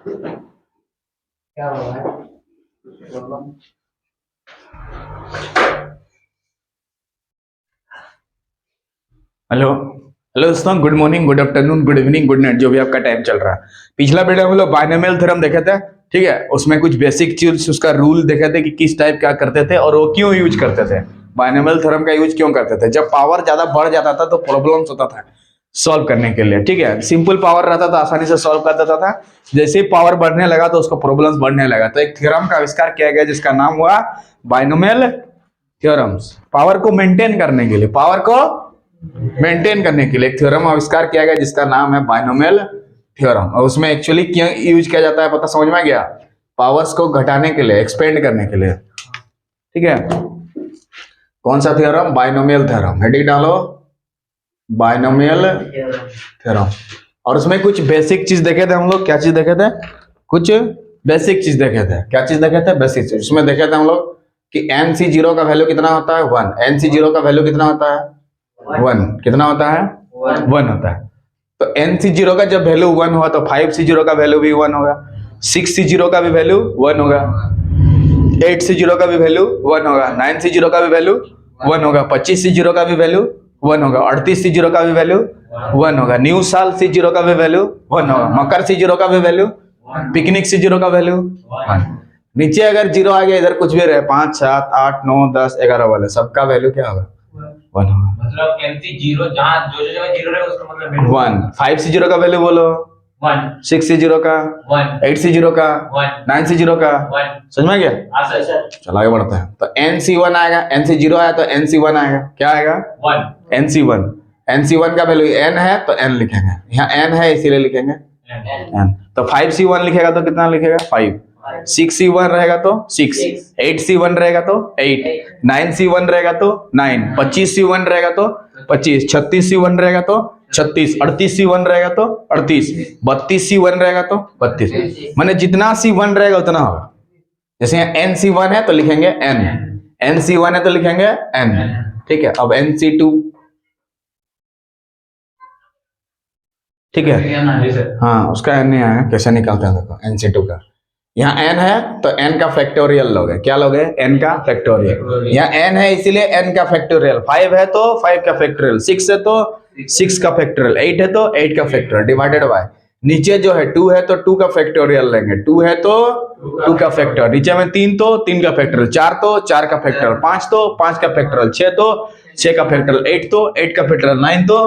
क्या हुआ है? प्रॉब्लम? हेलो हेलो दोस्तों, good morning, good afternoon, good evening, good night, जो भी आपका टाइम चल रहा है। पिछला वीडियो में हम लोग बाइनोमियल थ्योरम देखे थे, ठीक है। उसमें कुछ बेसिक चीज, उसका रूल देखे थे कि किस टाइप क्या करते थे और वो क्यों यूज करते थे। बाइनोमियल थ्योरम का यूज क्यों करते थे? जब पावर ज्यादा बढ़ जाता था तो प्रॉब्लम्स होता था सॉल्व करने के लिए, ठीक है। सिंपल पावर रहता था, आसानी से सॉल्व कर देता था। जैसे ही पावर बढ़ने लगा तो उसका प्रॉब्लम्स बढ़ने लगा, तो एक थ्योरम का आविष्कार किया गया जिसका नाम हुआ बाइनोमियल थ्योरम्स। पावर को मेंटेन करने के लिए, पावर को मेंटेन करने के लिए एक थ्योरम आविष्कार किया गया जिसका नाम है बाइनोमियल थ्योरम। और उसमें एक्चुअली क्यों यूज किया जाता है पता समझ में आ गया? पावर्स को घटाने के लिए, एक्सपेंड करने के लिए, ठीक है। कौन सा थ्योरम? Binomial theorem. हेडिंग डालो, बाइनोमियल थ्योरम। और उसमें कुछ बेसिक चीज देखे थे हम लोग। क्या चीज देखे थे? कुछ बेसिक चीज देखे थे। क्या चीज देखे थे? बेसिक चीज। उसमें देखे थे हम लोग कि NC0 का वैल्यू कितना होता है? 1। NC0 का वैल्यू कितना होता है? 1। कितना होता है? 1 होता है। तो NC0 का जब वैल्यू 1 हुआ तो 5C0 का वैल्यू भी 1 होगा, 6C0 का भी वैल्यू 1 होगा, 8C0 का भी वैल्यू 1 होगा, 9C0 का भी वैल्यू 1 होगा, 25C0 का भी वैल्यू 1 होगा, 38C0 का भी वैल्यू 1 होगा, न्यू साल C0 का भी वैल्यू 1 होगा, मकर C0 का भी वैल्यू, पिकनिक C0 का वैल्यू 1। नीचे अगर जीरो आ गया, इधर कुछ भी रहे, 5, 7, 8, 9, 10, 11 वाले सबका वैल्यू क्या होगा? 1 होगा। मतलब NC0 जहाँ जो जगह जीरो रहे उसका मतलब 1। 5C0 का वैल्यू बोलो 1, 6C0 का 1, 8C0 का 1, 9C0 का। 1। समझ में गया? हाँ सर। चलो आगे बढ़ते हैं। तो NC1 आएगा, NC0 आया तो NC1 आएगा। क्या आएगा? 1। NC1। NC1 का वैल्यू n है तो n लिखेंगे, यहाँ n है इसीलिए लिखेंगे n। तो 5C1 लिखेगा तो कितना लिखेगा? 5। 6C1 रहेगा तो 6, 8C1 रहेगा तो 8, 9C1 रहेगा तो 9, 25C1 रहेगा तो 25, 36C1 रहेगा तो 36, 38C1 रहेगा तो 38, 32C1 रहेगा तो 32। माने जितना C1 रहेगा उतना होगा। जैसे यहाँ NC1 है तो लिखेंगे n, NC1 है तो लिखेंगे n, ठीक है। अब NC2, ठीक है। हाँ, उसका n नहीं आया, कैसे निकालते हैं देखो। NC2 का यहाँ n है तो n का फैक्टोरियल लोगे। क्या लोगे? n का फैक्टोरियल। यहाँ n है इसीलिए n का फैक्टोरियल। 5 है तो 5 का फैक्टोरियल, 6 है तो 6 का फैक्टोरियल, 8 है तो 8 का फैक्टोरियल, डिवाइडेड बाय नीचे जो है 2 है तो 2 का फैक्टोरियल लेंगे, 2 है तो 2 का फैक्टोरियल, नीचे में 3 तो 3 का फैक्टोरियल, 4 तो 4 का फैक्टोरियल, 5 तो 5 का फैक्टोरियल, 6 तो 6 का फैक्टोरियल, 8 तो 8 का फैक्टोरियल, 9 तो,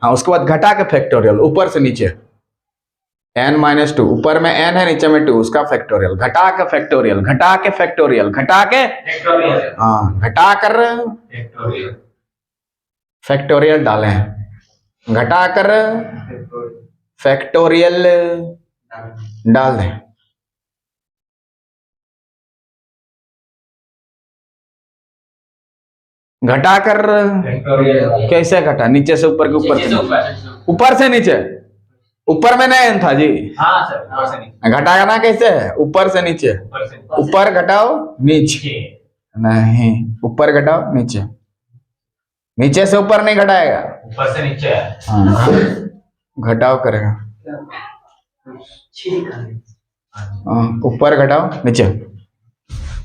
हाँ उसके बाद घटा के फैक्टोरियल ऊपर से नीचे n-2, ऊपर में n है नीचे में 2, उसका फैक्टोरियल, घटा के फैक्टोरियल, घटा के फैक्टोरियल, घटा के, हाँ घटा कर फैक्टोरियल डाले हैं, घटा कर फैक्टोरियल डाल दें। घटाकर कैसे घटा? नीचे से ऊपर के ऊपर से ऊपर से नीचे, ऊपर में नहीं था जी। हाँ सर, ऊपर से नीचे घटाया ना कैसे? ऊपर से नीचे, ऊपर घटाओ नीचे, नहीं ऊपर घटाओ नीचे, नीचे से ऊपर नहीं घटाएगा, ऊपर से नीचे। हाँ घटाओ करेगा, ऊपर घटाओ नीचे,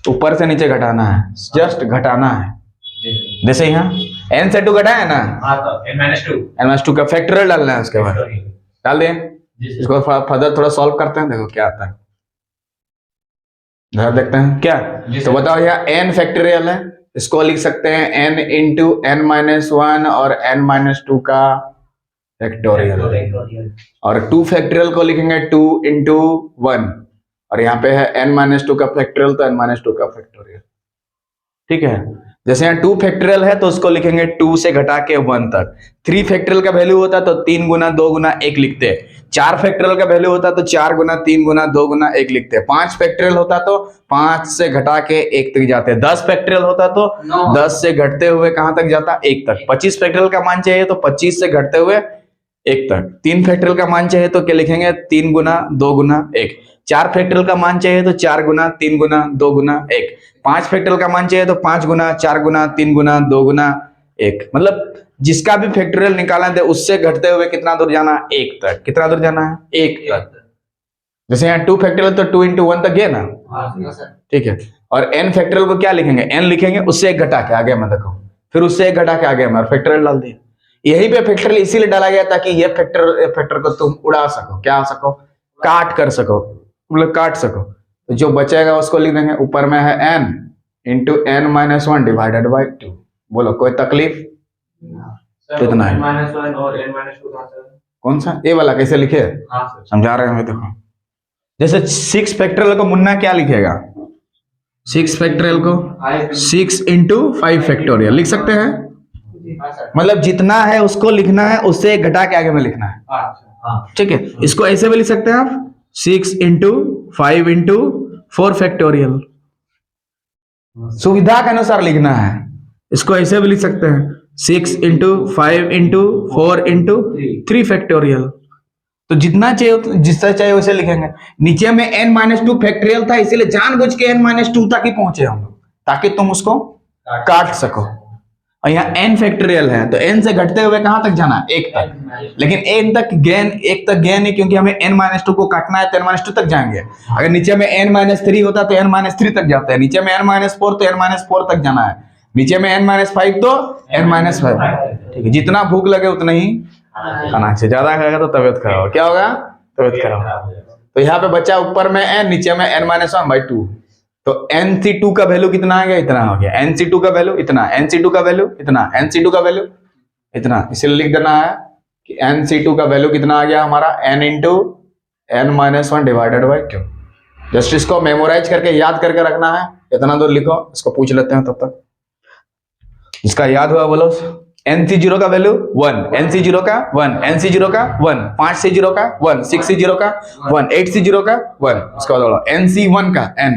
ऊपर से नीचे घटाना है, जस्ट घटाना है। जैसे यहाँ n से 2 घटाया ना, हाँ तो n-2 का फैक्टोरियल डालना है, उसके बाद डाल दें। इसको फर्दर थोड़ा सॉल्व करते हैं, देखो क्या आता है, जरा देखते हैं क्या। तो बताओ यहाँ n फैक्टोरियल है, इसको लिख सकते हैं n इंटू n-1 और n-2 का फैक्टोरियल, और 2 फैक्टोरियल को लिखेंगे 2 इंटू 1, और यहाँ पे है n-2 का फैक्टोरियल तो n-2 का फैक्टोरियल, ठीक है। जैसे यहाँ 2 फैक्टोरियल है तो उसको लिखेंगे 2 से घटा के 1 तक। 3 फैक्टोरियल का वैल्यू होता तो 3 गुना 2 गुना 1 लिखते। 4 फैक्टोरियल का वैल्यू होता तो 4 गुना 3 गुना 2 गुना 1 लिखते। 5 फैक्टोरियल होता तो 5 से घटा के 1 तक जाते। 10 फैक्टोरियल होता तो 10 से घटते हुए कहां तक जाता? 1 तक। 25 फैक्टोरियल का मान चाहिए तो 25 से घटते हुए 1 तक। 3 फैक्टोरियल का मान चाहिए तो क्या लिखेंगे? 3 गुना 2 गुना 1। 4 फैक्टोरियल का मान चाहिए तो 4 गुना 3 गुना 2 गुना 1। 5 फैक्टोरियल का मान चाहिए तो 5 गुना 4 गुना 3 गुना 2 गुना 1। मतलब जिसका भी फैक्टोरियल निकाला है उससे घटते हुए कितना दूर जाना? 1 तक। कितना दूर जाना है? 1 तक। जैसे यहाँ 2 फैक्टोरियल तो 2 into 1 तक गए ना, ठीक है। और n फैक्टोरियल को क्या लिखेंगे, n लिखेंगे, उससे एक घटा के आगे में देखो, फिर उससे एक घटा के आगे में और फैक्टोरियल डाल दिए। यही पे फैक्टोरियल इसीलिए डाला गया ताकि ये फैक्टर को तुम उड़ा सको, क्या सको, काट कर सको, मतलब काट सको। तो जो बचेगा उसको लिख देंगे, ऊपर में है n into n-1 divided by 2। बोलो कोई तकलीफ? कितना है -1 और n-2 कहाँ से? कौन सा, ये वाला कैसे लिखे, हाँ सर। समझा रहे हैं देखो। जैसे 6 फैक्टोरियल को मुन्ना क्या लिखेगा, 6 फैक्टोरियल को 6 into 5 फैक्टोरियल लिख सकते हैं। मतलब जितना है उसको लिखना है, उससे एक घटा के आगे में लिखना है, ठीक है। इसको ऐसे भी लिख सकते हैं आप, 6 into 5 into 4 फैक्टोरियल, सुविधा के अनुसार लिखना है। इसको ऐसे भी लिख सकते हैं, 6 into 5 into 4 into 3 फैक्टोरियल। तो जितना चाहिए, जिससे चाहिए वैसे लिखेंगे। नीचे में n-2 फैक्टोरियल था, इसीलिए जानबूझ के n-2 तक ही पहुंचे हम लोग, ताकि तुम उसको काट सको। और यहाँ n फैक्टोरियल है, तो n से घटते हुए कहां तक जाना, 1 तक। लेकिन n तक गेन, 1 तक गेन नहीं, क्योंकि हमें n-2 को काटना है, तो n-2 तक जाएंगे। अगर नीचे में n-3 होता तो n-3 तक जाते हैं, नीचे में n-4 तो n-4 तक जाना है, नीचे में n-5 तो n-5। ठीक है, जितना भूख लगे उतना ही खाना चाहिए, ज्यादा खाएगा तो तबियत खराब हो, क्या होगा, तबियत खराब। तो यहाँ पे बच्चा ऊपर में n, नीचे में n-1/2। तो nc2 का वैल्यू कितना आ गया, इतना हो गया। nc2 का वैल्यू इतना, nc2 का वैल्यू इतना, nc2 का वैल्यू इतना। इसलिए लिख देना है कि nc2 का वैल्यू कितना आ गया हमारा, n into n-1 divided by 2। Just इसको मेमोराइज करके याद करके रखना है, इतना दूर लिखो। इसको पूछ लेते हैं तब तक, इसका याद हुआ बोलो। nc0 का वैल्यू 1, nc0 का 1, nc0 का 1, 5c0 का 1, 6c0 का 1, 8c0 का 1। उसके बाद बोलो nc1 का n,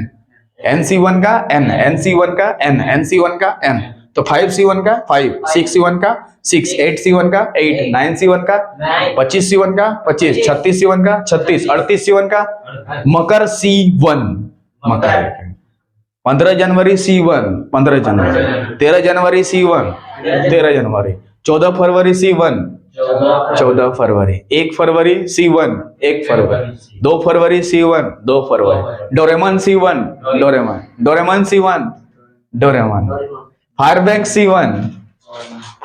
nc1 का n, nc1 का n, nc1 का n। तो 5c1 का 5, 6c1 का 6, 8c1 का 8, 9c1 का 25c1 का 25, 36c1 का 36, 38c1 का मकर c1, मकर 15 जनवरी c1, 15 जनवरी, 13 जनवरी c1, 13 जनवरी, 14 फरवरी c1, 14 फरवरी, 1 फरवरी c1, 1 फरवरी, 2 फरवरी c1, 2 फरवरी, Doraemon c1, Doraemon, Doraemon c1, Doraemon, fire bank c1,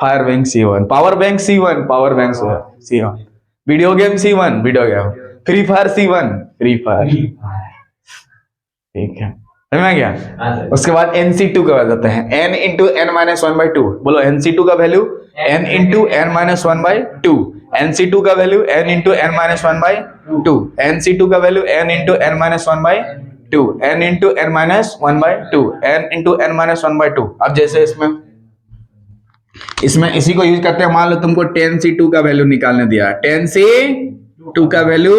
fire bank c1, power bank c1, power bank c1, video game c1, video game, Free Fire c1, Free Fire. ठीक है, समझ में आ गया। उसके बाद nc2 का बताते हैं, n into n-1/2। बोलो nc2 का value n into n-1/2, nc2 का value n into n-1/2, nc2 का value n into n-1/2, n into n-1/2, n into n-1/2। अब जैसे इसमें इसी को यूज करते हैं। मान लो तुमको 10c2 का वैल्यू निकालने दिया, 10c2 का वैल्यू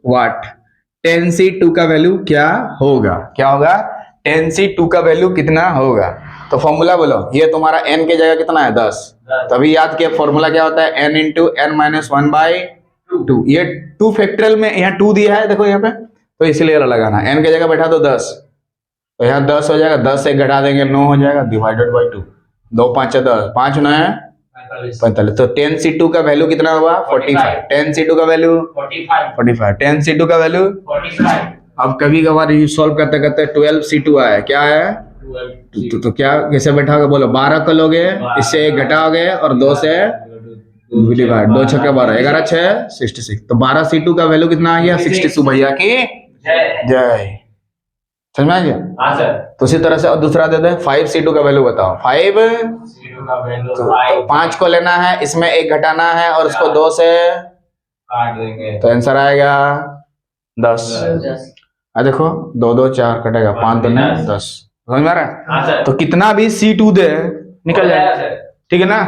व्हाट, 10c2 का वैल्यू क्या होगा, क्या होगा, 10c2 का वैल्यू कितना होगा। तो फॉर्मूला बोलो, ये तुम्हारा n के जगह कितना है 10, तभी याद किया फॉर्मूला क्या होता है, n into n-1/2। ये 2 फैक्टोरियल में यहाँ 2 दिया है, देखो यहाँ पे, तो इसीलिए लगाना, n के जगह बैठा दो 10, तो यहाँ 10 हो जाएगा, 10 से घटा देंगे 9 हो जाएगा, डिवाइडेड बाई 2, 2 5 10, 5 9 45। तो 10c2 का वैल्यू कितना हुआ, 45। 10c2 का वैल्यू 45, 10c2 का वैल्यू 45। अब कभी कभार सॉल्व करते करते 12c2 आया, क्या है, तो क्या कैसे बैठाओगे, बोलो 12 को लोगे, इससे 1 घटाओगे और 2 से डिवाइड, 2 6 12, 11 6 66। तो 12c2 का वैल्यू कितना आ गया, 62 भैया की जय। समझ में आ गया। हाँ सर। तो इसी तरह से और दूसरा दे दे, 5c2 का वैल्यू बताओ, 5c2 का वैल्यू, तो 5 को लेना है, इसमें 1 घटाना है और उसको 2 से काट देंगे, तो आंसर आएगा 10। देखो 2 2 4 कटेगा, 5 2 9 10। समझ में आ रहा है। तो कितना भी c2 दे निकल जाएगा, ठीक है ना।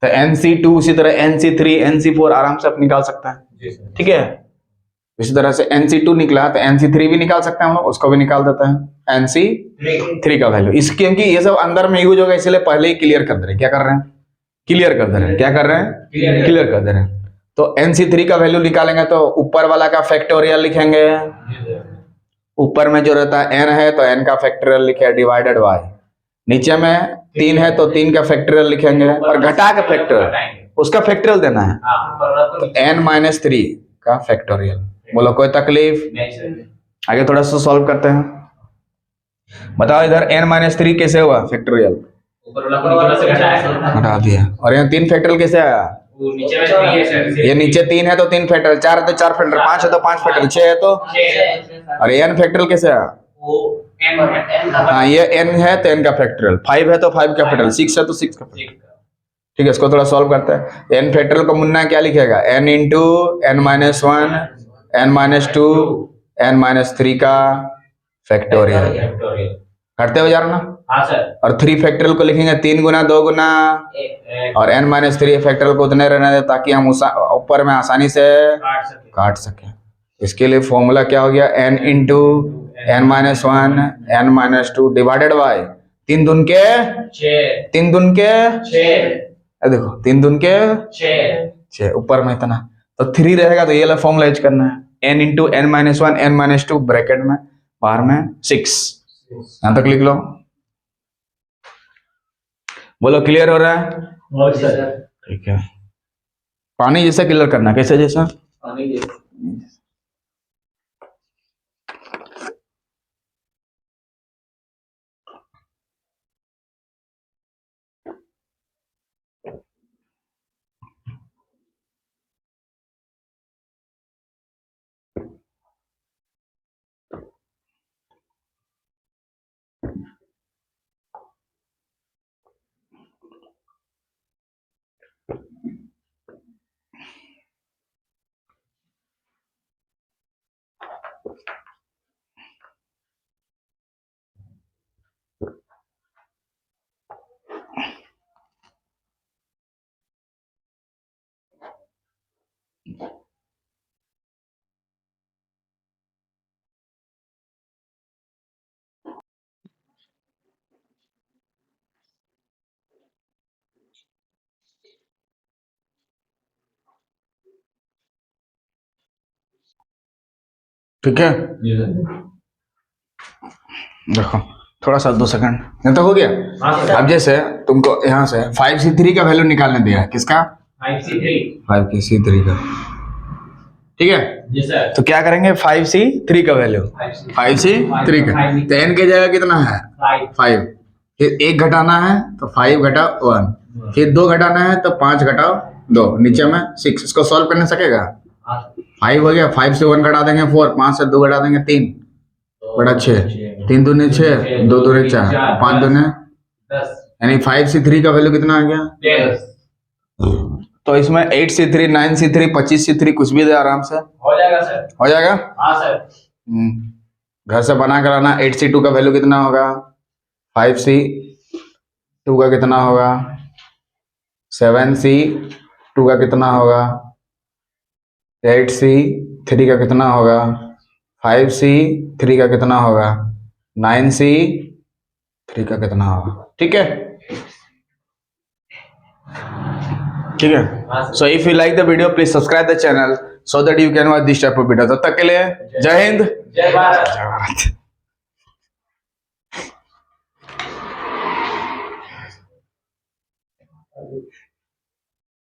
तो nc2 उसी तरह nc3 nc4 आराम से आप निकाल सकता है, ठीक है। इसी तरह से nc2 निकला तो nc3 भी निकाल सकते हैं हम लोग, उसको भी निकाल देते हैं nc3 का वैल्यू। इस क्योंकि ये सब अंदर में यूज होगा, इसलिए पहले ही क्लियर कर दे रहे हैं। क्या कर रहे हैं, क्लियर कर दे रहे हैं, क्या कर रहे हैं, क्लियर कर दे रहे हैं। तो nc3 का वैल्यू निकालेंगे तो ऊपर वाला का फैक्टोरियल लिखेंगे, ऊपर में जो रहता है n है तो n का फैक्टोरियल लिखे डिवाइडेड बाय, नीचे में 3 है तो 3 का फैक्टोरियल लिखेंगे और घटा के फैक्टोरियल उसका फैक्टोरियल देना है, तो n-3 का फैक्टोरियल। बोलो कोई तकलीफ? नहीं सर। आगे थोड़ा सा सॉल्व करते हैं। बताओ इधर n-3 कैसे हुआ फैक्टोरियल? ऊपर वाला से घटाया। हटा दिया। और यहाँ 3 फैक्टोरियल कैसे आया? वो नीचे में 3 है सर। ये नीचे 3 है तो 3 फैक्टोरियल, 4 है तो 4 फैक्टोरियल, 5 है तो 5 फैक्टोरियल, 6 है तो 6। और n फैक्टोरियल कैसे आया? वो n है। हाँ ये n है तो n का फैक्टोरियल, 5 है तो 5 का फैक्टोरियल, 6 है तो 6 का फैक्टोरियल। ठीक है, इसको थोड़ा सॉल्व करते हैं। n फैक्टोरियल को मुन्ना क्या लिखेगा? n into n-1 n-2 n-3 का फैक्टोरियल। फैक्टोरियल। करते हो यार ना? हाँ सर। और 3 फैक्टोरियल को लिखेंगे 3 गुना 2 गुना, और n-3 फैक्टोरियल को उतने रहने दें ताकि हम ऊपर में आसानी से काट सकें। इसके लिए फॉर्मूला क्या हो गया? n into n-1 n-2 divided by 3 Doon के 6। 3 दून के 6। देखो 3 दून के 6 ऊपर में इतना तो 3 रहेगा, तो ये वाला फॉर्मूला यूज करना है। n into n-1 n-2 bracket में बाहर में 6। यहां तक लिख लो। बोलो क्लियर हो रहा है? ठीक है। पानी जैसा क्लियर करना, कैसे जैसा? ठीक है, देखो थोड़ा सा 2 सेकंड यहाँ तक हो गया। अब जैसे तुमको यहाँ से 5c3 का वैल्यू निकालने दिया है, किसका? 5c3 का। ठीक है जी सर। तो क्या करेंगे? 5c3 का वैल्यू 5c3 का, तो n की जगह कितना है? 5। फिर 1 घटाना है तो 5 घटाओ 1, फिर 2 घटाना है तो 5 घटाओ 2, नीचे में 6। इसको सॉल्व करने सकेगा? 5 हो गया, 5 से 1 घटा देंगे 4, 5 से 2 घटा देंगे 3 बड़ा 6, 3 दूने 6, 2 दूने 4, 5 दूने 10, यानी 5c3 का वैल्यू कितना आ गया? 10 तो इसमें 8c3 9c3 25c3 कुछ भी दे आराम से हो जाएगा सर। हो जाएगा। हाँ सर। घर से बना कर आना। 8c2 का वैल्यू कितना होगा? 5c2 का कितना होगा? 7c2 का कितना होगा? 8c3 का कितना होगा? 5c3 का कितना होगा? 9c3 का कितना होगा? ठीक है, ठीक है। So if you like the video please subscribe the channel so that you can watch this type of video. तब तक के लिए जय हिंद, जय भारत। जय भारत।